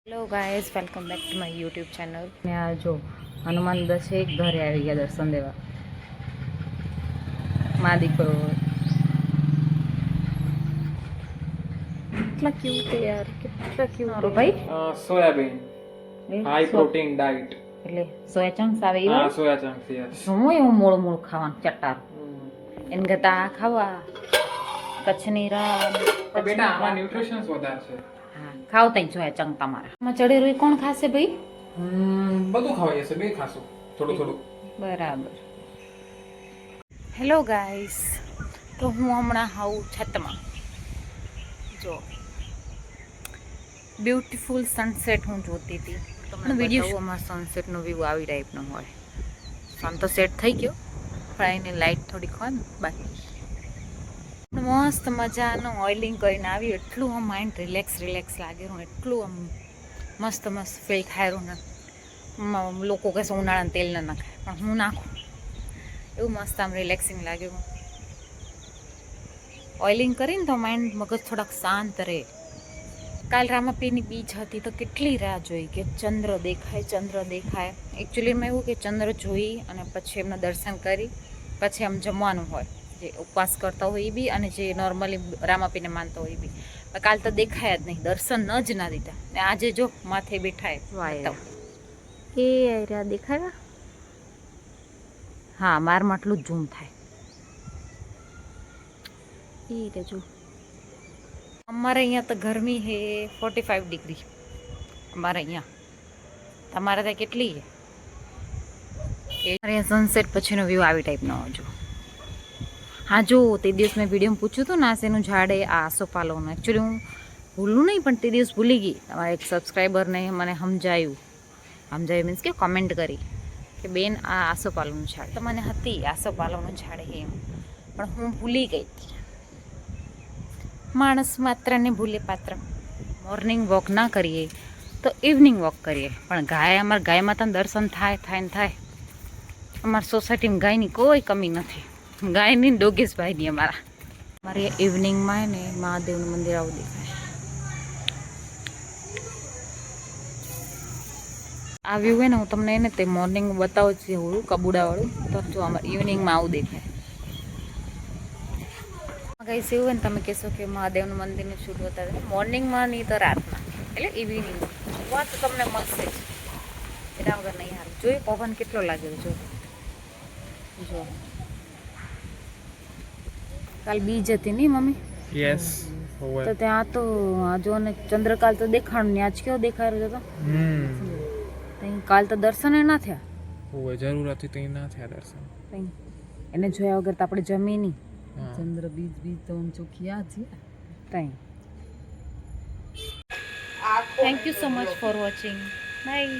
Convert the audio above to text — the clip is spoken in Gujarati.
Hello guys, welcome back to my YouTube channel. ને આ જો હનુમાન દસે ઘરે આવી ગયા દર્શન દેવા. મા દીકરો કેટલા ક્યુટ યાર, કેટલા ક્યુટ ભાઈ. સોયાબીન હાઈ પ્રોટીન ડાઈટ એટલે સોયા ચંક્સ આવે એ હા સોયા ચંક્સ યસ શું એવું મોળું મોળું ખાવાનું ચટાર એને કરતા આ ખાવા કચ્છની રણ. બેટા આમાં ન્યુટ્રિશન્સ વધારે છે. હા ખાવ તઈ સોયા ચંક તમારા આમાં ચડેલું એ કોણ ખાશે ભાઈ? બધું ખવાય હશે, બે ખાશું થોડું થોડું. બરાબર. હેલો ગાઈસ, તો હું હમણાં આવું છતમાં. જો બ્યુટીફુલ સનસેટ હું જોતી હતી. તમને વિડીયોમાં સનસેટનો વ્યૂ આવી ટાઈપનો હોય. સન તો સેટ થઈ ગયો પણ એની લાઇટ થોડીક હોય ને બાકી મસ્ત મજાનું ઓઇલિંગ કરીને આવી. એટલું આમ માઇન્ડ રિલેક્સ લાગેલું, એટલું આમ મસ્ત ફીલ થાય ને. લોકો કહેશે ઉનાળાનું તેલ ન નાખાય પણ હું નાખું એવું મસ્ત આમ રિલેક્સિંગ લાગ્યું. ઓઇલિંગ કરીને તો માઇન્ડ મગજ થોડાક શાંત રહે. કાલ રામાપીરની બીચ હતી તો કેટલી રાહ જોઈ કે ચંદ્ર દેખાય. એકચ્યુઅલીમાં એવું કે ચંદ્ર જોઈ અને પછી એમના દર્શન કરી પછી આમ જમવાનું હોય, જે ઉપવાસ કરતા હોય એ બી અને જે નોર્મલી રામાપીને માનતા હોય એ બી. કાલ તો દેખાયા જ નહીં, દર્શન જ ના દીધા. ને આજે જો માથે બેઠાય એ દેખાયા. હા મારમાં આટલું જ ઝૂમ થાય એ જો. અમારે અહીંયા તો ગરમી છે 45 ડિગ્રી અમારે અહીંયા. તમારે ત્યાં કેટલી છે? અહીંયા સનસેટ પછીનો વ્યૂ આવી ટાઈપનો આવજો. હા જો તે દિવસ મેં વિડીયોમાં પૂછ્યું હતું ને આસેનું ઝાડ એ આ આસોપાલવનું. એકચ્યુઅલી હું ભૂલું નહીં પણ તે દિવસ ભૂલી ગઈ. તમારા એક સબસ્ક્રાઈબરને મને સમજાયું મીન્સ કે કમેન્ટ કરી કે બેન આ આસોપાલવનું ઝાડ. તો મને હતી આસોપાલવનું ઝાડ એમ, પણ હું ભૂલી ગઈ હતી. માણસ માત્ર ને ભૂલે પાત્ર. મોર્નિંગ વોક ના કરીએ તો ઇવનિંગ વોક કરીએ, પણ અમારા ગાય માતાનું દર્શન થાય. અમારી સોસાયટીમાં ગાયની કોઈ કમી નથી. ગાયની ડોગેશભાઈની અમારે ઇવનિંગમાં ને મહાદેવનું મંદિર આવું દેખાય. આ વ્યૂ હોય ને હું તમને એને તે મોર્નિંગ બતાવું છું કબુડાવાળું, તો જો અમારે ઇવનિંગમાં આવું દેખાય. ગાઈસ એવું હોય ને તમે કહેશો કે મહાદેવનું મંદિરનું શૂટ બતાવે મોર્નિંગમાં નહીં તો રાતના, એટલે ઇવનિંગ વાત તમને મળશે જ. એના વગર નહીં હાલ. જોઈ પવન કેટલો લાગ્યો જો. કાલ બીજ હતી નહીં મમ્મી? યસ. તો ત્યાં તો જો ને ચંદ્રકાલ તો દેખાણું ને આજ કેવો દેખાયો હતો. કાલ તો દર્શન ના થયા. જરૂર હતી તો ના થયા દર્શન. એને જોયા વગર તો આપણે જમી નહીં. ચંદ્ર બીજ તો ચોખ્યા છે. Thank you so much for watching. By.